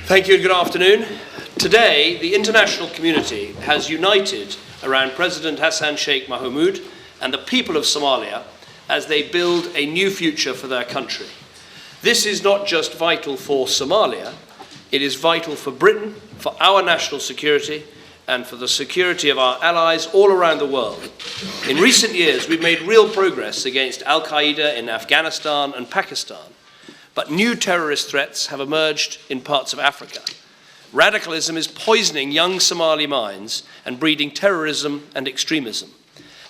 Thank you and good afternoon. Today, the international community has united around President Hassan Sheikh Mohamud and the people of Somalia as they build a new future for their country. This is not just vital for Somalia, it is vital for Britain, for our national security, and for the security of our allies all around the world. In recent years, we've made real progress against Al-Qaeda in Afghanistan and Pakistan. But new terrorist threats have emerged in parts of Africa. Radicalism is poisoning young Somali minds and breeding terrorism and extremism.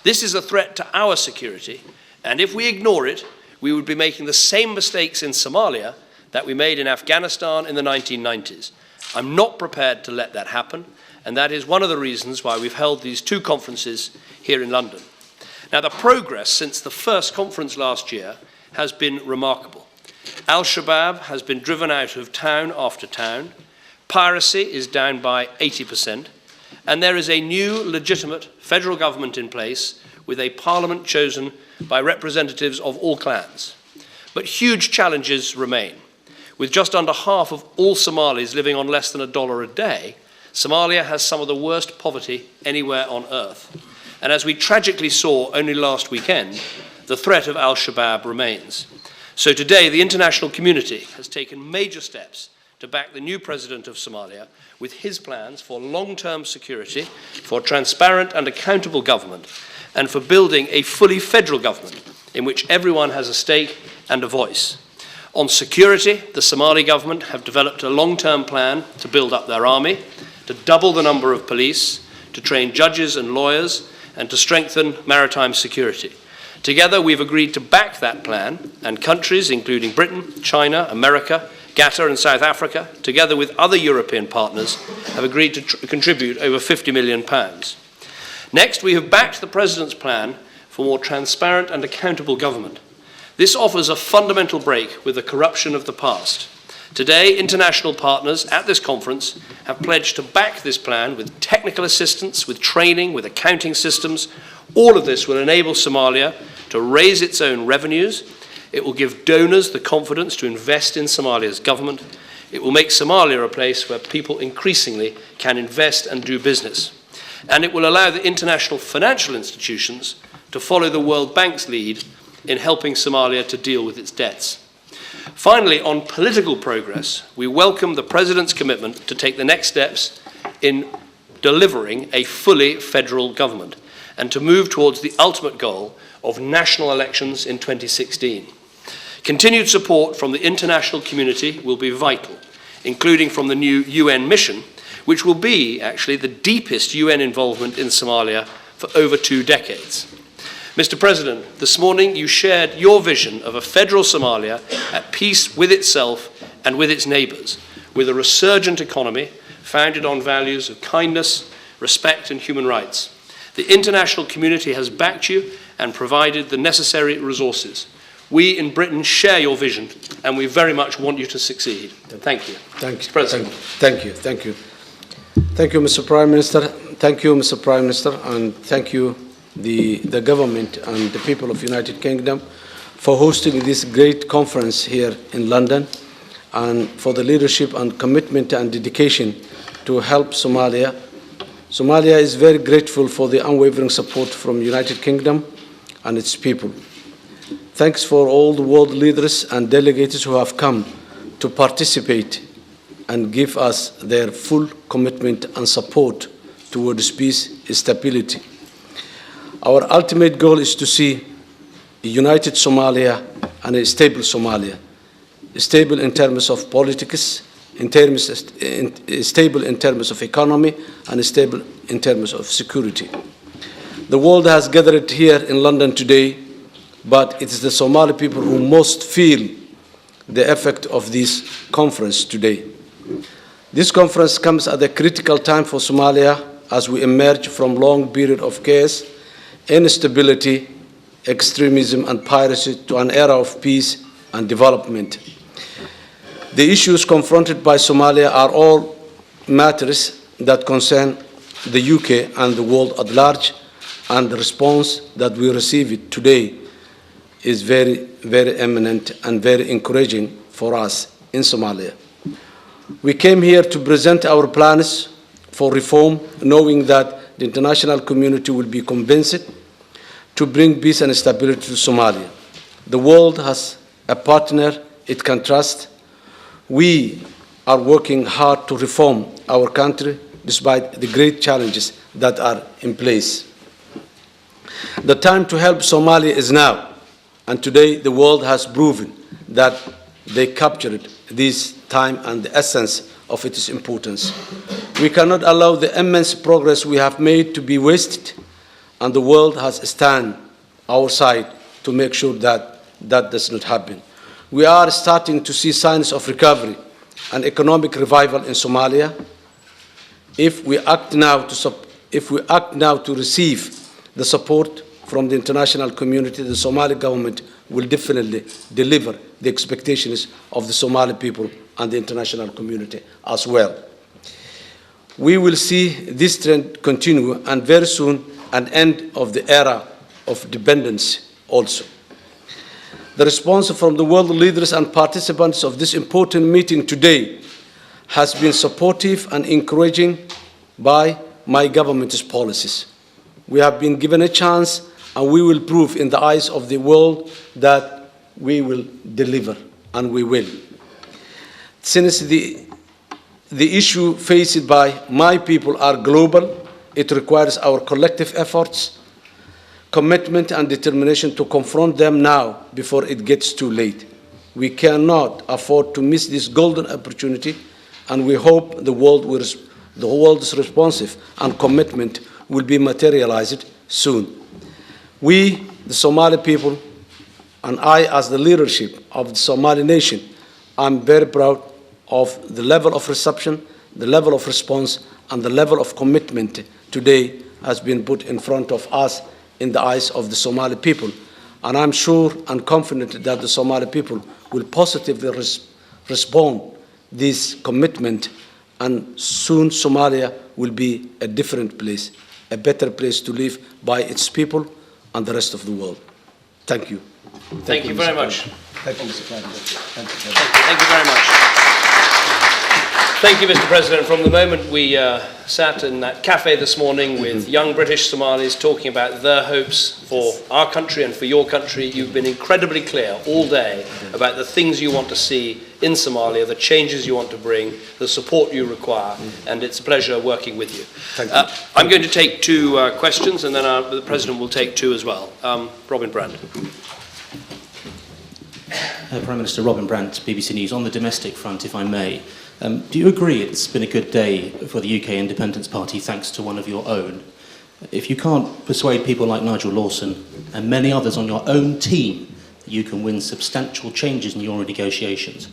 This is a threat to our security, and if we ignore it, we would be making the same mistakes in Somalia that we made in Afghanistan in the 1990s. I'm not prepared to let that happen, and that is one of the reasons why we've held these two conferences here in London. Now, the progress since the first conference last year has been remarkable. Al-Shabaab has been driven out of town after town, piracy is down by 80%, and there is a new legitimate federal government in place with a parliament chosen by representatives of all clans. But huge challenges remain. With just under half of all Somalis living on less than $1 a day, Somalia has some of the worst poverty anywhere on earth. And as we tragically saw only last weekend, the threat of Al-Shabaab remains. So today, the international community has taken major steps to back the new president of Somalia with his plans for long-term security, for transparent and accountable government, and for building a fully federal government in which everyone has a stake and a voice. On security, the Somali government have developed a long-term plan to build up their army, to double the number of police, to train judges and lawyers, and to strengthen maritime security. Together, we've agreed to back that plan, and countries, including Britain, China, America, Qatar and South Africa, together with other European partners, have agreed to contribute over £50 million. Next, we have backed the President's plan for more transparent and accountable government. This offers a fundamental break with the corruption of the past. Today, international partners at this conference have pledged to back this plan with technical assistance, with training, with accounting systems. All of this will enable Somalia to raise its own revenues. It will give donors the confidence to invest in Somalia's government. It will make Somalia a place where people increasingly can invest and do business. And it will allow the international financial institutions to follow the World Bank's lead in helping Somalia to deal with its debts. Finally, on political progress, we welcome the President's commitment to take the next steps in delivering a fully federal government and to move towards the ultimate goal of national elections in 2016. Continued support from the international community will be vital, including from the new UN mission, which will be actually the deepest UN involvement in Somalia for over 2 decades. Mr. President, this morning you shared your vision of a federal Somalia at peace with itself and with its neighbours, with a resurgent economy founded on values of kindness, respect and human rights. The international community has backed you and provided the necessary resources. We in Britain share your vision and we very much want you to succeed. Thank you. Thank you. President. Thank you. Thank you. Thank you, Mr. Prime Minister. Thank you, Mr. Prime Minister, and thank you, the government and the people of the United Kingdom for hosting this great conference here in London and for the leadership and commitment and dedication to help Somalia. Somalia is very grateful for the unwavering support from the United Kingdom and its people. Thanks for all the world leaders and delegates who have come to participate and give us their full commitment and support towards peace and stability. Our ultimate goal is to see a united Somalia and a stable Somalia, stable in terms of politics, stable in terms of economy, and stable in terms of security. The world has gathered here in London today, but it is the Somali people who most feel the effect of this conference today. This conference comes at a critical time for Somalia as we emerge from a long period of chaos, instability, extremism, and piracy to an era of peace and development. The issues confronted by Somalia are all matters that concern the UK and the world at large, and the response that we receive today is very, very eminent and very encouraging for us in Somalia. We came here to present our plans for reform, knowing that the international community will be convinced to bring peace and stability to Somalia. The world has a partner it can trust. We are working hard to reform our country despite the great challenges that are in place. The time to help Somalia is now, and today the world has proven that they captured this time and the essence of its importance. We cannot allow the immense progress we have made to be wasted, and the world has stand our side to make sure that that does not happen. We are starting to see signs of recovery and economic revival in Somalia. If we act now to receive the support from the international community, the Somali government will definitely deliver the expectations of the Somali people and the international community as well. We will see this trend continue, and very soon an end of the era of dependence also. The response from the world leaders and participants of this important meeting today has been supportive and encouraging by my government's policies. We have been given a chance, and we will prove in the eyes of the world that we will deliver, and we will. Since the issue faced by my people are global, it requires our collective efforts, commitment, and determination to confront them now before it gets too late. We cannot afford to miss this golden opportunity, and we hope the world's responsive and commitment will be materialized soon. We, the Somali people, and I as the leadership of the Somali nation, I'm very proud of the level of reception, the level of response, and the level of commitment today has been put in front of us in the eyes of the Somali people. And I'm sure and confident that the Somali people will positively respond this commitment, and soon Somalia will be a different place, a better place to live by its people and the rest of the world. Thank you. Thank you very much. Thank you, Mr. President. Thank you very much. Thank you, Mr. President. From the moment we sat in that cafe this morning with young British Somalis talking about their hopes for our country and for your country, you've been incredibly clear all day about the things you want to see in Somalia, the changes you want to bring, the support you require, and it's a pleasure working with you. Thank you. I'm going to take two questions, and then the President will take two as well. Robin Brandt. Prime Minister Robin Brandt, BBC News. On the domestic front, if I may, do you agree it's been a good day for the UK Independence Party thanks to one of your own? If you can't persuade people like Nigel Lawson and many others on your own team that you can win substantial changes in your negotiations,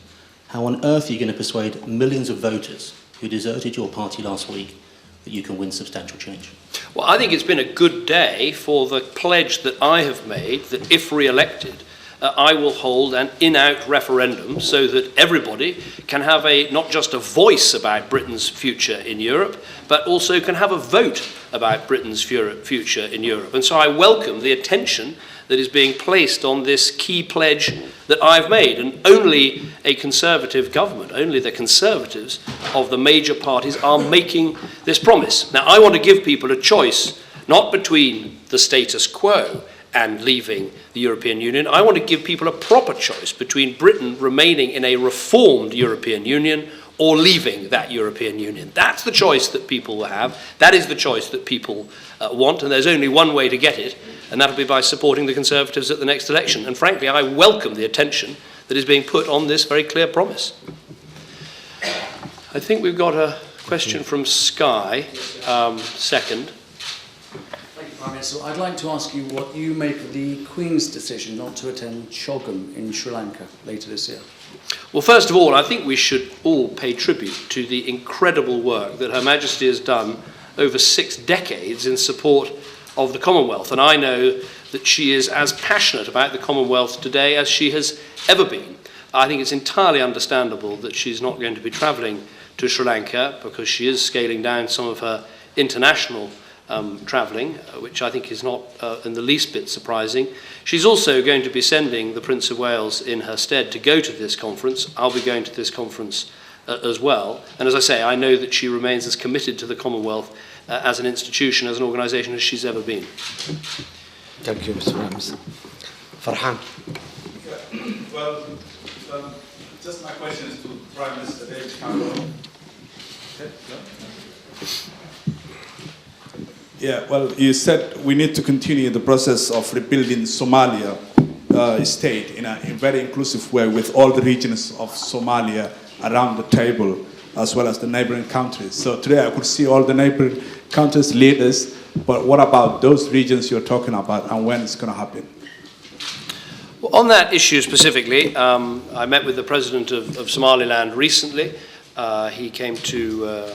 how on earth are you going to persuade millions of voters who deserted your party last week that you can win substantial change? Well, I think it's been a good day for the pledge that I have made that if re-elected, I will hold an in-out referendum so that everybody can have not just a voice about Britain's future in Europe, but also can have a vote about Britain's future in Europe. And so I welcome the attention that is being placed on this key pledge that I've made. And only a Conservative government, only the Conservatives of the major parties are making this promise. Now, I want to give people a choice, not between the status quo and leaving the European Union. I want to give people a proper choice between Britain remaining in a reformed European Union or leaving that European Union. That's the choice that people will have. That is the choice that people want, and there's only one way to get it, and that'll be by supporting the Conservatives at the next election. And frankly, I welcome the attention that is being put on this very clear promise. I think we've got a question from Sky, second. Prime Minister, I'd like to ask you what you make of the Queen's decision not to attend Chogam in Sri Lanka later this year. Well, first of all, I think we should all pay tribute to the incredible work that Her Majesty has done over 6 decades in support of the Commonwealth. And I know that she is as passionate about the Commonwealth today as she has ever been. I think it's entirely understandable that she's not going to be travelling to Sri Lanka because she is scaling down some of her international travelling, which I think is not in the least bit surprising. She's also going to be sending the Prince of Wales in her stead to go to this conference. I'll be going to this conference as well. And as I say, I know that she remains as committed to the Commonwealth as an institution, as an organisation, as she's ever been. Thank you, Mr. Prime Minister. Farhan. Well, just my question is to Prime Minister David Cameron. Yeah, well, you said we need to continue the process of rebuilding Somalia state in a very inclusive way with all the regions of Somalia around the table, as well as the neighboring countries. So today I could see all the neighboring countries' leaders, but what about those regions you're talking about and when it's going to happen? Well, on that issue specifically, I met with the President of Somaliland recently. He came to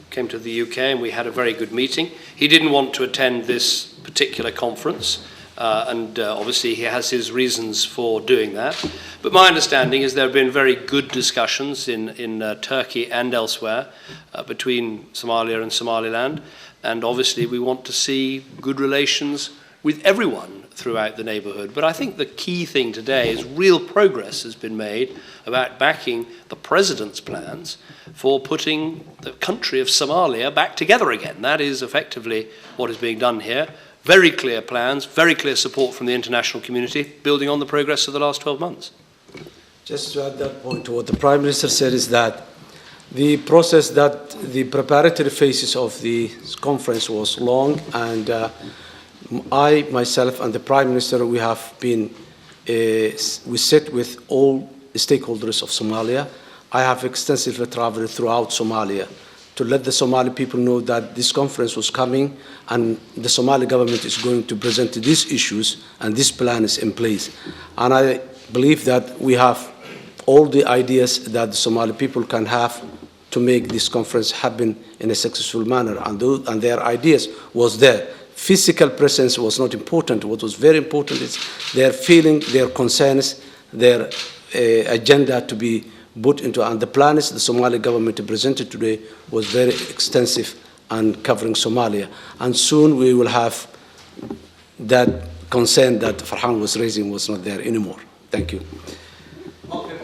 the UK and we had a very good meeting. He didn't want to attend this particular conference, and obviously he has his reasons for doing that. But my understanding is there have been very good discussions in Turkey and elsewhere between Somalia and Somaliland, and obviously we want to see good relations with everyone throughout the neighbourhood. But I think the key thing today is real progress has been made about backing the President's plans for putting the country of Somalia back together again. That is effectively what is being done here. Very clear plans, very clear support from the international community, building on the progress of the last 12 months. Just to add that point to what the Prime Minister said is that the process, that the preparatory phases of the conference was long, and I, myself, and the Prime Minister, we have been, we sit with all stakeholders of Somalia. I have extensively traveled throughout Somalia to let the Somali people know that this conference was coming and the Somali government is going to present these issues and this plan is in place. And I believe that we have all the ideas that the Somali people can have to make this conference happen in a successful manner, and their ideas was there. Physical presence was not important. What was very important is their feeling, their concerns, their agenda to be put into, and the plans the Somali government presented today was very extensive and covering Somalia. And soon we will have that concern that Farhan was raising was not there anymore. Thank you. Okay.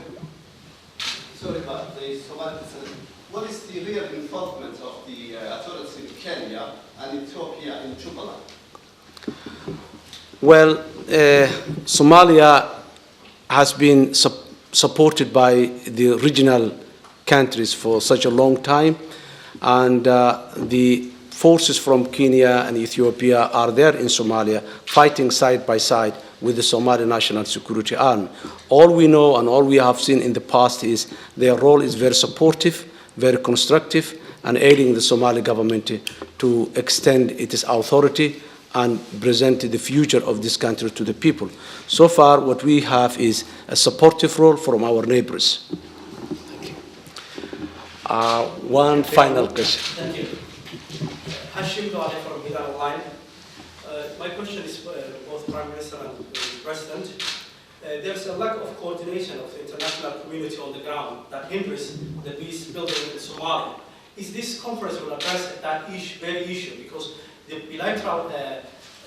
Sorry about the Somali president. What is the real involvement of the authorities in Kenya and Ethiopia in Jubaland? Well, Somalia has been supported by the regional countries for such a long time, and the forces from Kenya and Ethiopia are there in Somalia fighting side by side with the Somali National Security Army. All we know and all we have seen in the past is their role is very supportive, very constructive, and aiding the Somali government to extend its authority and present the future of this country to the people. So far, what we have is a supportive role from our neighbors. Thank you. One final question. Thank you. Hashim Dwale from Iran Online. My question is for both Prime Minister and President. There's a lack of coordination of the international community on the ground that hinders the peace building in Somalia. Is this conference will address that very issue? Because the bilateral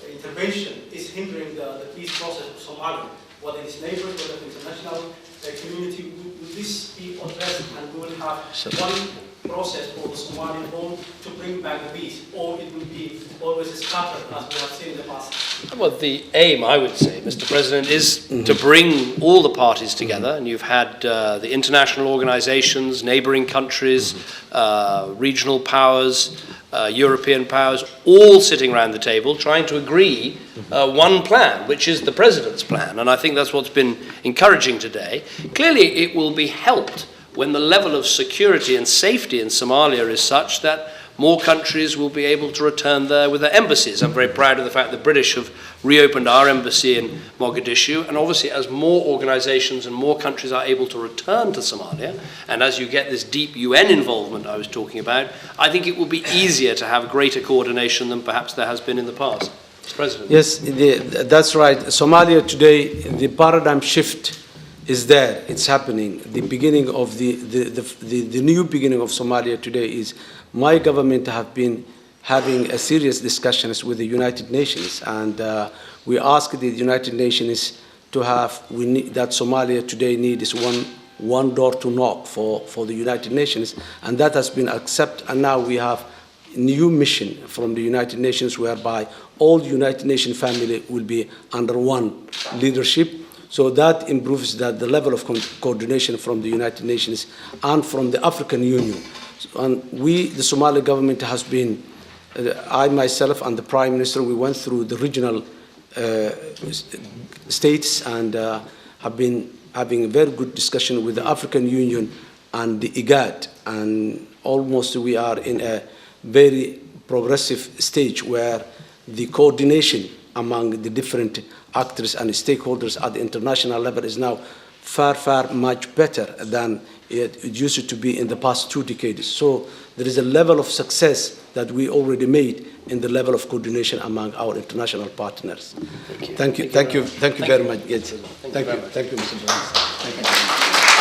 intervention is hindering the peace process of Somalia, whether it's neighbors, whether it's international community. Will this be addressed and we will have one process for the Somali home to bring back the peace, or it will be always scattered as we have seen in the past? Well, the aim, I would say, Mr. President, is to bring all the parties together, and you've had the international organizations, neighboring countries, regional powers, European powers, all sitting around the table trying to agree one plan, which is the President's plan. And I think that's what's been encouraging today. Clearly, it will be helped when the level of security and safety in Somalia is such that more countries will be able to return there with their embassies. I'm very proud of the fact the British have reopened our embassy in Mogadishu, and obviously as more organizations and more countries are able to return to Somalia, and as you get this deep UN involvement I was talking about, I think it will be easier to have greater coordination than perhaps there has been in the past. Mr. President. Yes, that's right. Somalia today, the paradigm shift is there. It's happening. The beginning of the new beginning of Somalia today is my government have been having a serious discussions with the United Nations, and we ask the United Nations to have, that Somalia today needs one one door to knock for the United Nations, and that has been accepted. And now we have a new mission from the United Nations whereby all United Nations family will be under one leadership. So that improves the level of coordination from the United Nations and from the African Union. And we, the Somali government, has been, I myself and the Prime Minister, we went through the regional states and have been having a very good discussion with the African Union and the IGAD. And almost we are in a very progressive stage where the coordination among the different actors and stakeholders at the international level is now far much better than it used to be in the past 2 decades. So there is a level of success that we already made in the level of coordination among our international partners. Thank you very much. Yes. Thank you, Mr. President. Thank you.